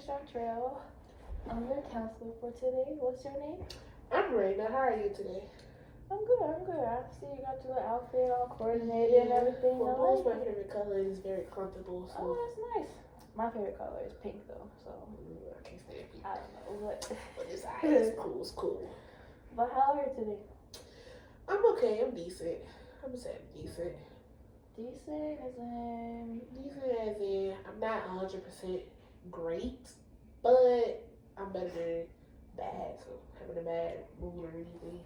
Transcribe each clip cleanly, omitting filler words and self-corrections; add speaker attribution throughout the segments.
Speaker 1: Chantrell. I'm your counselor for today. What's your name?
Speaker 2: I'm Raina. How are you today?
Speaker 1: I'm good. I'm good. I see you got your outfit all coordinated and everything.
Speaker 2: Well,
Speaker 1: I
Speaker 2: blue's
Speaker 1: like
Speaker 2: my
Speaker 1: it.
Speaker 2: favorite color. It's very comfortable.
Speaker 1: Oh,
Speaker 2: So
Speaker 1: that's nice. My favorite color is pink though, so
Speaker 2: I can't stand pink.
Speaker 1: I don't know what.
Speaker 2: But it's alright. It's cool. It's cool.
Speaker 1: But how are you today?
Speaker 2: I'm okay. I'm decent. I'm gonna say I'm decent.
Speaker 1: Decent as in.
Speaker 2: Decent as in I'm not 100% great, but I'm better than bad. So having a bad mood or anything.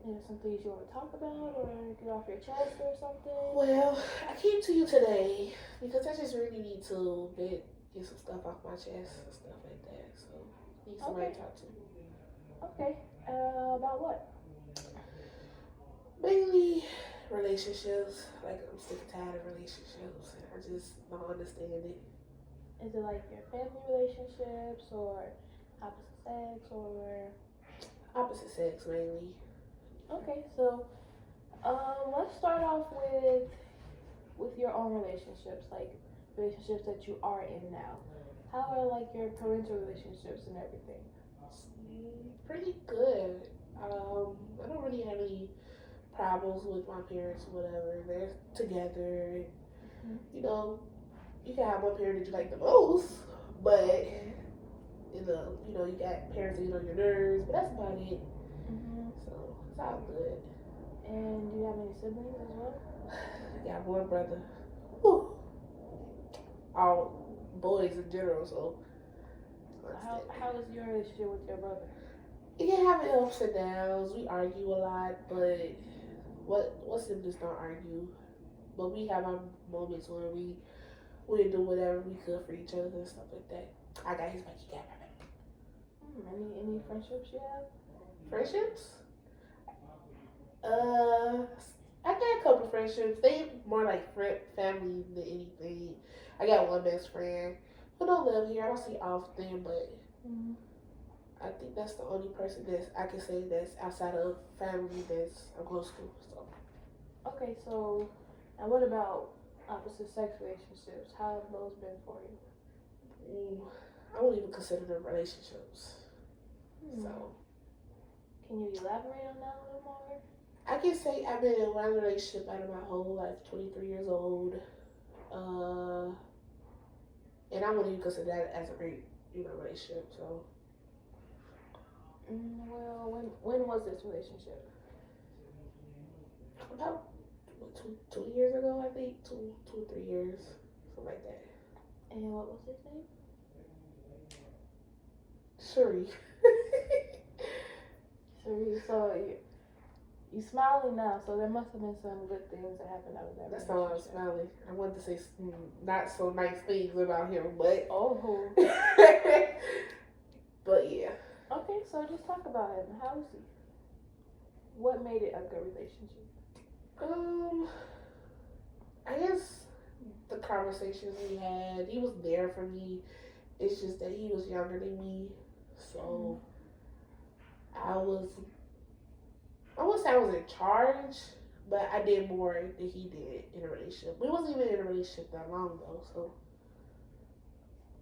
Speaker 1: Is there some things you want to talk about or get off your chest or something?
Speaker 2: Well, I came to you today because I just really need to get some stuff off my chest and stuff like that. So need somebody to talk to.
Speaker 1: Okay. About what?
Speaker 2: Mainly relationships. Like I'm sick and tired of relationships, and I just don't understand it.
Speaker 1: Is it like your family relationships or opposite sex or?
Speaker 2: Opposite sex mainly.
Speaker 1: Okay, so let's start off with your own relationships, like relationships that you are in now. How are like your parental relationships and everything?
Speaker 2: Pretty good. I don't really have any problems with my parents or whatever. They're together. You know, you can have one parent that you like the most, but you got parents that get on your nerves, but that's about it. So it's all good.
Speaker 1: And do you have any siblings as well?
Speaker 2: I got one brother. Whew. All boys in general, so.
Speaker 1: How is your relationship with your brother?
Speaker 2: It can have ups and downs. We argue a lot, but what siblings don't argue? But we have our moments where we do whatever we could for each other and stuff like that. I got his back, he got my back.
Speaker 1: Any friendships you have?
Speaker 2: Friendships? I got a couple friendships. They more like family than anything. I got one best friend who don't live here. I don't see often, but I think that's the only person that I can say that's outside of family that's I'm close to. So.
Speaker 1: Okay, so and what about opposite sex relationships? How have those been for you?
Speaker 2: I wouldn't even consider them relationships. So.
Speaker 1: Can you elaborate on that a little more?
Speaker 2: I can say I've been in one relationship out of my whole life, 23 years old. And I wouldn't even consider that as a great, relationship. So.
Speaker 1: Well, when was this relationship?
Speaker 2: About 2 years ago, I think. 3 years, something like that.
Speaker 1: And what was his name?
Speaker 2: Shuri.
Speaker 1: Shuri. So you smiling now, so there must have been some good things that happened out of that.
Speaker 2: That's not why I'm smiling. I wanted to say not so nice things about him, but.
Speaker 1: Oh.
Speaker 2: But yeah.
Speaker 1: Okay, so just talk about him. How is he? What made it a good relationship?
Speaker 2: I guess the conversations we had. He was there for me. It's just that he was younger than me, so I wouldn't say I was in charge, but I did more than he did in a relationship. We wasn't even in a relationship that long though, so.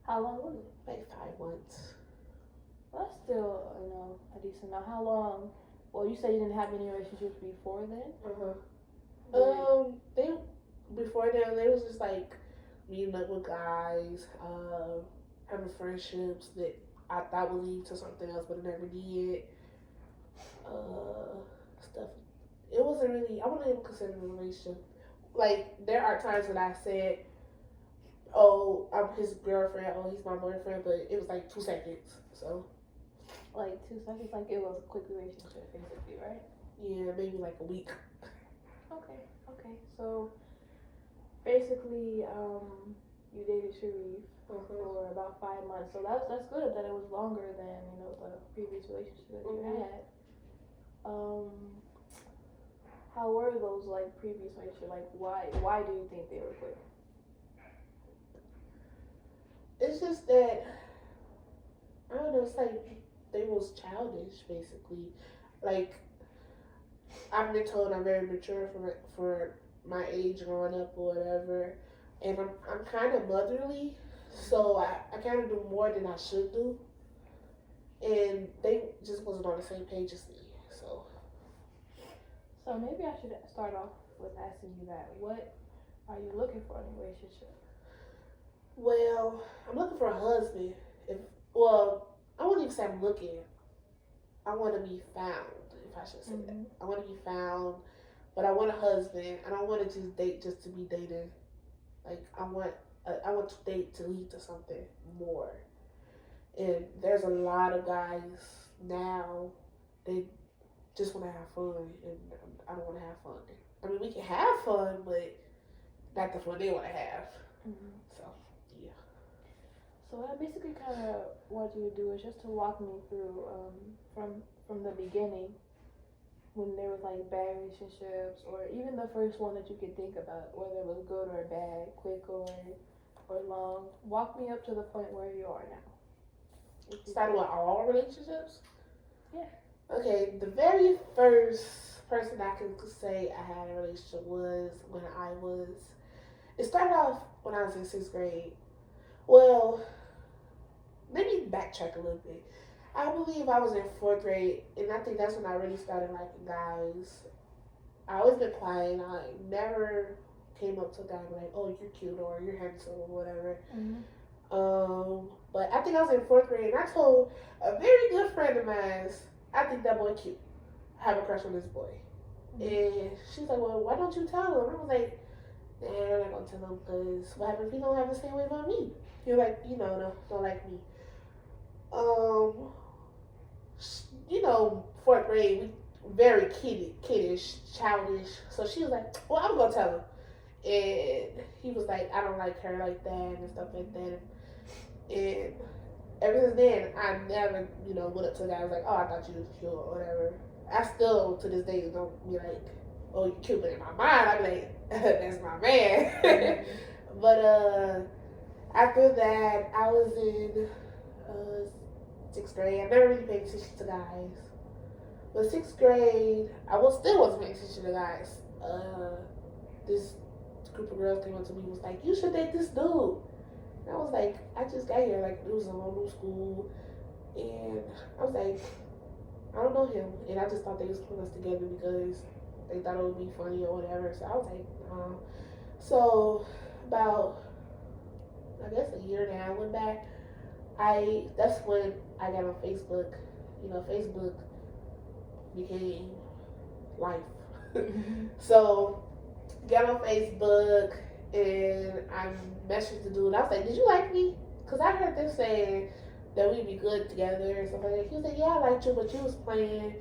Speaker 1: How long was it?
Speaker 2: Like 5 months.
Speaker 1: Well, that's still, a decent amount. How long? Well, you said you didn't have any relationships before then?
Speaker 2: Before then, they was just like meeting up with guys, having friendships that I thought would lead to something else, but it never did. Stuff. It wasn't really, I wouldn't even consider it a relationship. Like, there are times that I said, oh, I'm his girlfriend, oh, he's my boyfriend, but it was like 2 seconds, so.
Speaker 1: Like 2 seconds, like it was a quick relationship, basically, right?
Speaker 2: Yeah, maybe like a week.
Speaker 1: Okay. So, basically, you dated Sharif for about 5 months. So that's good that it was longer than, the previous relationship that you had. How were those, like, previous relationships? Like, why do you think they were quick?
Speaker 2: It's just that, I don't know, it's like they was childish, basically. Like, I've been told I'm very mature for my age growing up or whatever, and I'm kind of motherly, So I kind of do more than I should do, and they just wasn't on the same page as me. So
Speaker 1: So maybe I should start off with asking you that. What are you looking for in a relationship?
Speaker 2: well, I'm looking for a husband. If well, I wouldn't even say I'm looking. I want to be found, if I should say that.
Speaker 1: Mm-hmm.
Speaker 2: I want to be found, but I want a husband. I don't want to just date just to be dating. Like I want to date to lead to something more. And there's a lot of guys now. They just want to have fun, and I don't want to have fun. I mean, we can have fun, but not the fun they want to have.
Speaker 1: Mm-hmm.
Speaker 2: So yeah.
Speaker 1: So what I basically kind of want you to do is just to walk me through from the beginning, when there was like bad relationships, or even the first one that you could think about, whether it was good or bad, quick or long. Walk me up to the point where you are now.
Speaker 2: Starting with all relationships?
Speaker 1: Yeah.
Speaker 2: Okay, the very first person I can say I had a relationship was when it started off when I was in 6th grade. Well, let me backtrack a little bit. I believe I was in 4th grade, and I think that's when I really started liking guys. I always been quiet. I never came up to a guy and like, oh, you're cute or you're handsome or whatever.
Speaker 1: Mm-hmm.
Speaker 2: But I think I was in 4th grade, and I told a very good friend of mine, I think that boy cute. I have a crush on this boy.
Speaker 1: Mm-hmm.
Speaker 2: And she's like, well, why don't you tell him? I was like, nah, I'm not gonna tell him, because what happens if he don't have the same way about me? You're like, don't like me. You know, 4th grade, we very kiddish, childish. So she was like, well, I'm gonna tell him. And he was like, I don't like her like that and stuff like that. And ever since then, I never, went up to the guy. I was like, oh, I thought you was cute or whatever. I still, to this day, don't be like, oh, you're cute. But in my mind, I'm like, that's my man. But after that, I was in 6th grade. I never really paid attention to guys. But 6th grade, still wasn't paying attention to guys. This group of girls came up to me and was like, you should date this dude. And I was like, I just got here, like, it was a whole new school. And I was like, I don't know him. And I just thought they was putting us together because they thought it would be funny or whatever. So I was like, no. So about, I guess a year now, I went back. That's when I got on Facebook. Facebook became life. So got on Facebook and I messaged the dude. I was like, did you like me? Because I heard them saying that we'd be good together and stuff like that. He was like, yeah, I liked you, but you was playing.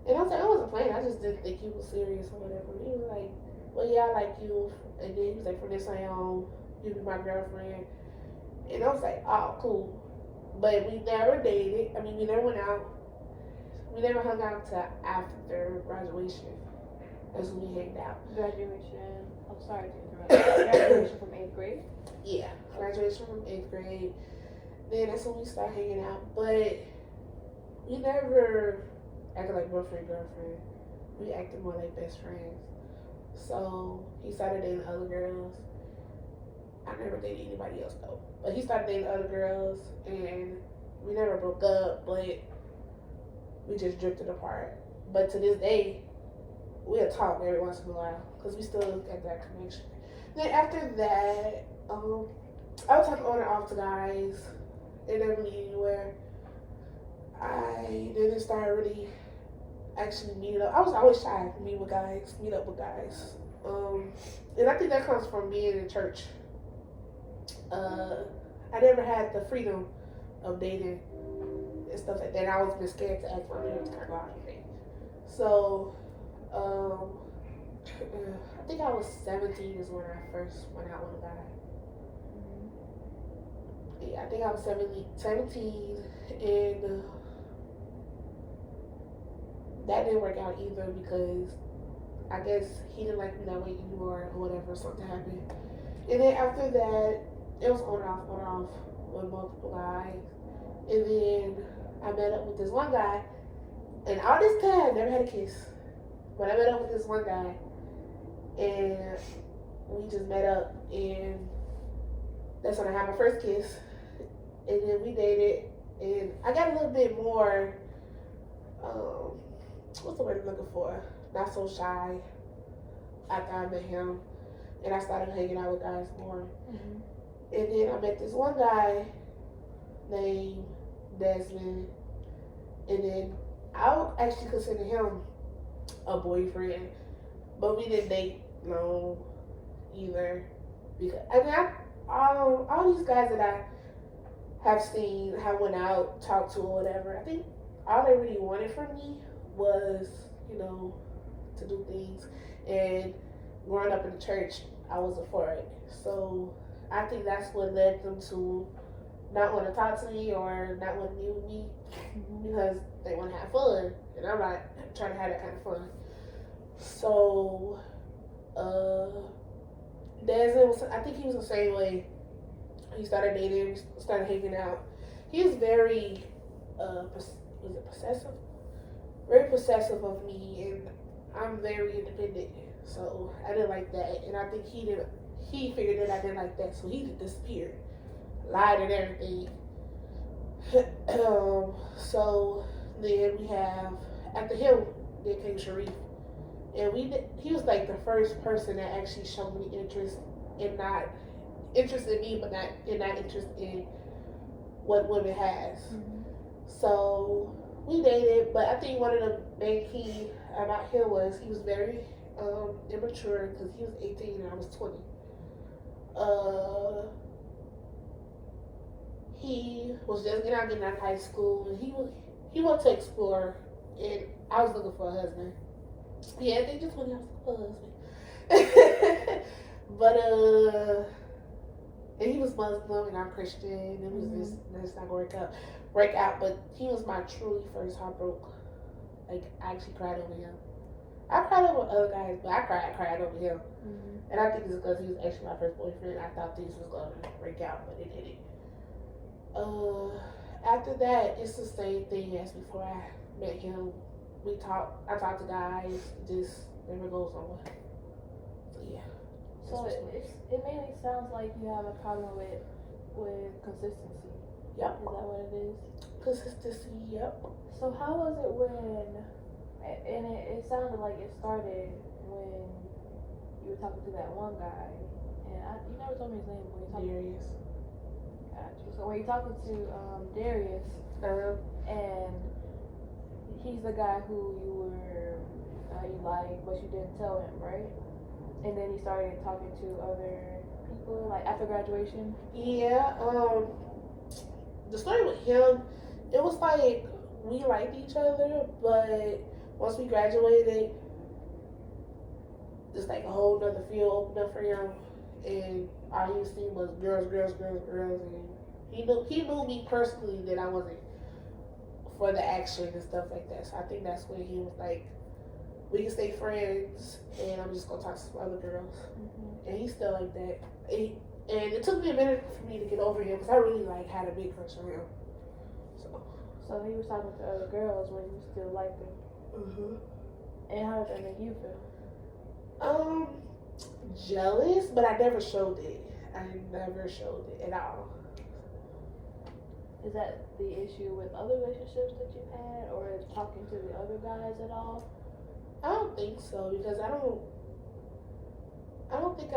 Speaker 2: And I was like, I wasn't playing. I just didn't think you was serious or whatever. He was like, well, yeah, I like you. And then he was like, from this on, you be my girlfriend. And I was like, oh, cool. But we never dated. I mean, we never went out. We never hung out till after graduation. That's when we hanged out.
Speaker 1: Graduation. I'm sorry to interrupt. Graduation from 8th grade?
Speaker 2: Yeah, graduation from 8th grade. Then that's when we started hanging out. But we never acted like boyfriend, girlfriend. We acted more like best friends. So he started dating other girls. I never dated anybody else though. But he started dating other girls and we never broke up, but we just drifted apart. But to this day, we'll talk every once in a while because we still got that connection. Then after that, I would talk on and off to guys. It never lead anywhere. I didn't start really actually meeting up. I was always shy to meet up with guys. And I think that comes from being in church. I never had the freedom of dating and stuff like that. And I always been scared to ask my parents to go out and date. So, I think I was 17 is when I first went out with a guy. Yeah, I think I was 17 and that didn't work out either because I guess he didn't like me that way anymore or whatever, something happened. And then after that, it was on and off with multiple guys. And then I met up with this one guy, and all this time, never had a kiss. But I met up with this one guy, and we just met up, and That's when I had my first kiss, and then we dated, and I got a little bit more. What's the word I'm looking for? Not so shy after I met him, and I started hanging out with guys more.
Speaker 1: Mm-hmm.
Speaker 2: And then I met this one guy named Desmond, and then I would actually consider him a boyfriend, but we didn't date no either. Because all these guys that I have seen, have went out, talked to, or whatever, I think all they really wanted from me was, to do things. And growing up in the church, I wasn't for it. So I think that's what led them to not want to talk to me or not want to meet with me, because they want to have fun, and I'm not trying to have that kind of fun. So, Desmond I think he was the same way. He started dating, started hanging out. He was very, possessive? Very possessive of me, and I'm very independent, so I didn't like that. And I think he figured that I didn't like that, so he disappeared, lied and everything. So then we have, after him, then came Sharif, and he was like the first person that actually showed me interest in not interest in me, but not interest in what women has.
Speaker 1: Mm-hmm.
Speaker 2: So we dated, but I think one of the main key about him was he was very immature, because he was 18 and I was 20. He was just getting out of high school, and he wanted to explore, and I was looking for a husband. Yeah, they just wanted a husband. But and he was Muslim and I'm Christian, and it was just not gonna work out. But he was my truly first heartbreak. Like, I actually cried over him. I cried over other guys, but I cried over him.
Speaker 1: Mm-hmm.
Speaker 2: And I think it's because he was actually my first boyfriend. I thought things was gonna work out, but it didn't. After that, it's the same thing as before I met him. I talked to guys, just never goes nowhere. So yeah.
Speaker 1: So it mainly sounds like you have a problem with consistency.
Speaker 2: Yep.
Speaker 1: Is that what it is?
Speaker 2: Consistency, yep.
Speaker 1: So how was it when, and it sounded like it started when you were talking to that one guy, and you never told me his name, but you talking
Speaker 2: Darius.
Speaker 1: Gotcha. So when you're talking to Darius, and he's the guy who you liked, but you didn't tell him, right? And then he started talking to other people, like after graduation.
Speaker 2: Yeah. The story with him, it was like we liked each other, but once we graduated, just like a whole nother field opened up for him, and all he was seeing was girls, and he knew me personally that I wasn't for the action and stuff like that. So I think that's when he was like, we can stay friends, and I'm just gonna talk to some other girls.
Speaker 1: Mm-hmm.
Speaker 2: And he's still like that. And it took me a minute for me to get over him, because I really had a big crush on him.
Speaker 1: So he was talking to other girls when you still liked him.
Speaker 2: Mm-hmm.
Speaker 1: And how did that make you feel?
Speaker 2: Jealous, but I never showed it. I never showed it at all.
Speaker 1: Is that the issue with other relationships that you've had, or talking to the other guys at all?
Speaker 2: I don't think so, because I don't think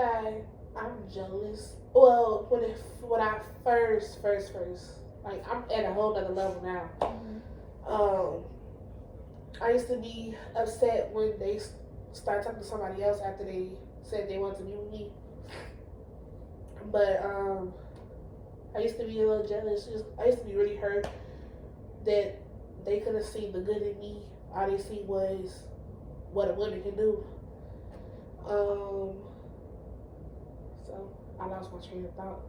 Speaker 2: I'm jealous. Well, when I first, like, I'm at a whole other level now.
Speaker 1: Mm-hmm.
Speaker 2: I used to be upset when they start talking to somebody else after they said they wanted to be with me. But I used to be a little jealous. I used to be really hurt that they couldn't see the good in me. All they see was what a woman can do. So I lost my train of thought.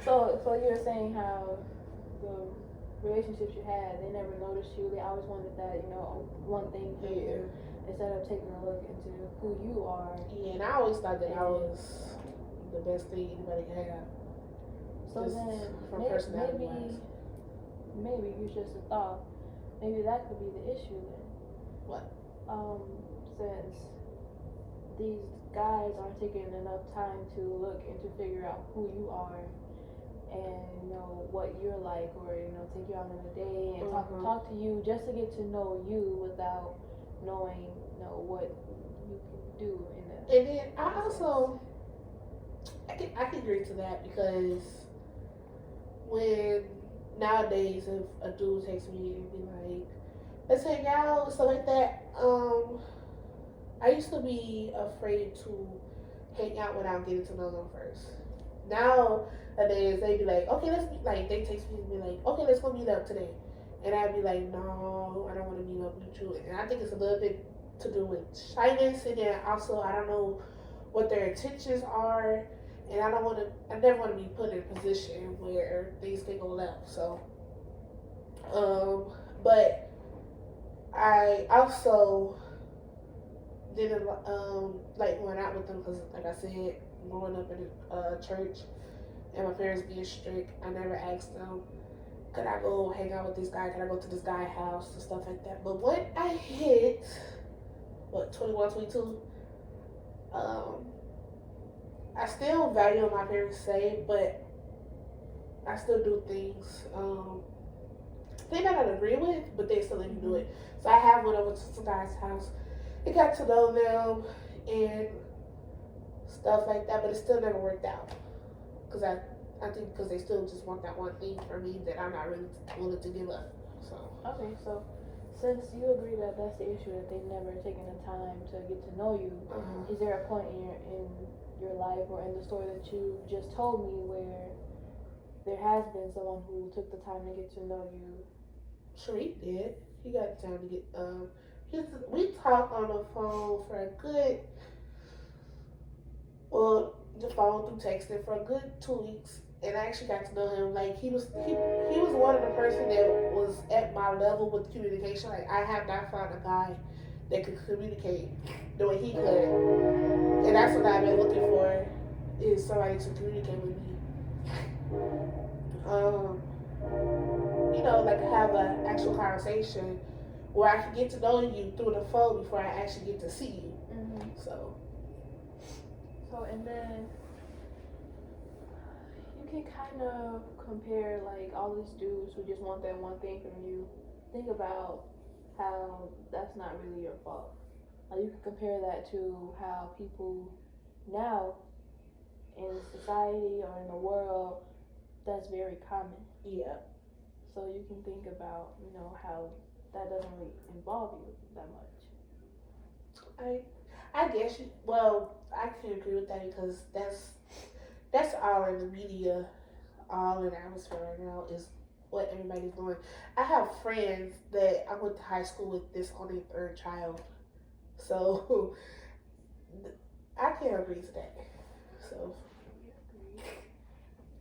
Speaker 1: So you were saying how the relationships you had, they never noticed you. They always wanted that, one thing for you, instead of taking a look into who you are.
Speaker 2: Yeah, and I always thought that I was the best thing anybody could have.
Speaker 1: So
Speaker 2: just
Speaker 1: then
Speaker 2: from personality wise.
Speaker 1: Maybe it's just a thought. Maybe that could be the issue then.
Speaker 2: What?
Speaker 1: Since these guys aren't taking enough time to look and to figure out who you are and what you're like, or take you out on a day and talk to you just to get to know you without knowing what you can do in the.
Speaker 2: And then I also I can agree to that because when nowadays if a dude takes me and be like, let's hang out, stuff like that. I used to be afraid to hang out without getting to know them first. Nowadays they be like, okay, let's be like they text me and be like, okay, let's go meet up today. And I'd be like, no, I don't want to meet up with you. And I think it's a little bit to do with shyness, and then also I don't know what their intentions are, and I never want to be put in a position where things can go left. So, but I also didn't like going out with them because, like I said, growing up in a church and my parents being strict, I never asked them, could I go hang out with this guy? Could I go to this guy's house and stuff like that? But when I hit 21, 22, I still value what my parents say, but I still do things they might not agree with, but they still let me do it. So I have went over to some guy's house and got to know them and stuff like that, but it still never worked out. Because I think because they still just want that one thing for me that I'm not really willing to give up. So.
Speaker 1: Okay, so since you agree that that's the issue, that they've never taken the time to get to know you, is there a point in your life or in the story that you just told me where there has been someone who took the time to get to know you?
Speaker 2: Sharif did. He got the time to get we talked on the phone for a good the phone through texting for a good 2 weeks, and I actually got to know him. Like he was one of the person that was at my level with communication. Like I have not found a guy that could communicate the way he could, and that's what I've been looking for, is somebody to communicate with me. Like have an actual conversation where I can get to know you through the phone before I actually get to see you. So
Speaker 1: and then you can kind of compare like all these dudes who just want that one thing from you. Think about how that's not really your fault. Like you can compare that to how people now in society or in the world, that's very common.
Speaker 2: Yeah.
Speaker 1: So you can think about, how that doesn't really involve you that much.
Speaker 2: I guess I can agree with that because that's all in the media, all in the atmosphere right now is what everybody's doing. I have friends that I went to high school with this on their third child, so I can't agree to that. So.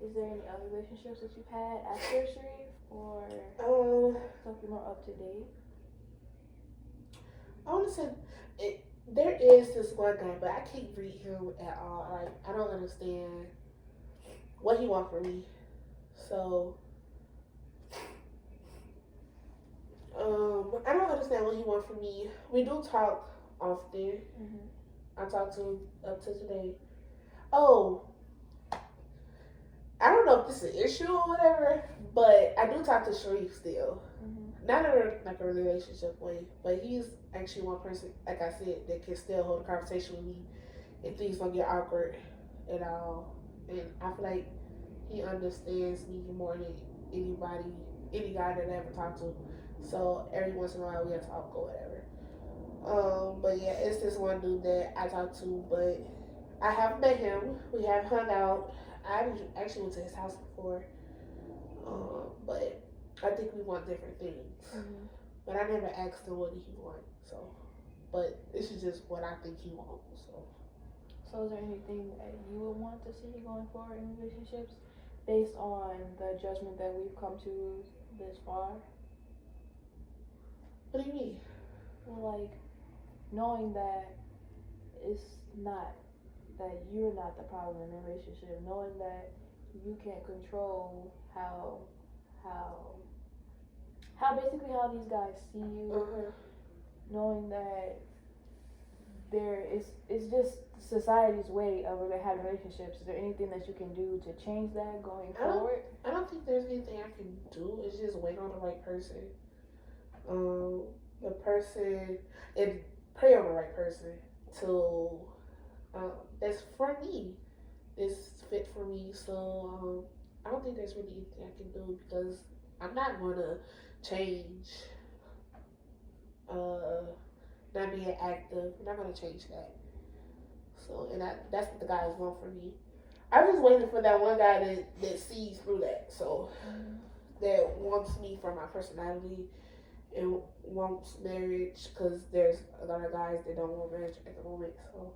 Speaker 1: Is there any other relationships that you've had after Sharif, or something more up to date?
Speaker 2: I want to say there is this one guy, but I can't read him at all. Like I don't understand what he wants from me. So I don't understand what he wants from me. We do talk often. I talked to him up to today. Oh. I don't know if this is an issue or whatever, but I do talk to Sharif still. Not in like a relationship way, but he's actually one person, like I said, that can still hold a conversation with me and things don't get awkward at all. And I feel like he understands me more than any guy that I ever talked to. So every once in a while we have talk or whatever. But yeah, it's this one dude that I talk to, but I have met him. We have hung out. I actually went to his house before, but I think we want different things. But I never asked him what he wants. So, but this is just what I think he wants.
Speaker 1: So is there anything that you would want to see going forward in relationships, based on the judgment that we've come to this far?
Speaker 2: What do you mean?
Speaker 1: Well, like knowing that it's not. That you're not the problem in the relationship, knowing that you can't control how basically how these guys see you, knowing that it's just society's way of having relationships. Is there anything that you can do to change that going forward?
Speaker 2: I don't think there's anything I can do. It's just wait on the right person. The person and pray on the right person to that's for me. It's fit for me. So I don't think there's really anything I can do because I'm not gonna change. Not being active. I'm not gonna change that. So that's what the guys want from me. I'm just waiting for that one guy that sees through that. So that wants me for my personality and wants marriage because there's a lot of guys that don't want marriage at the moment. So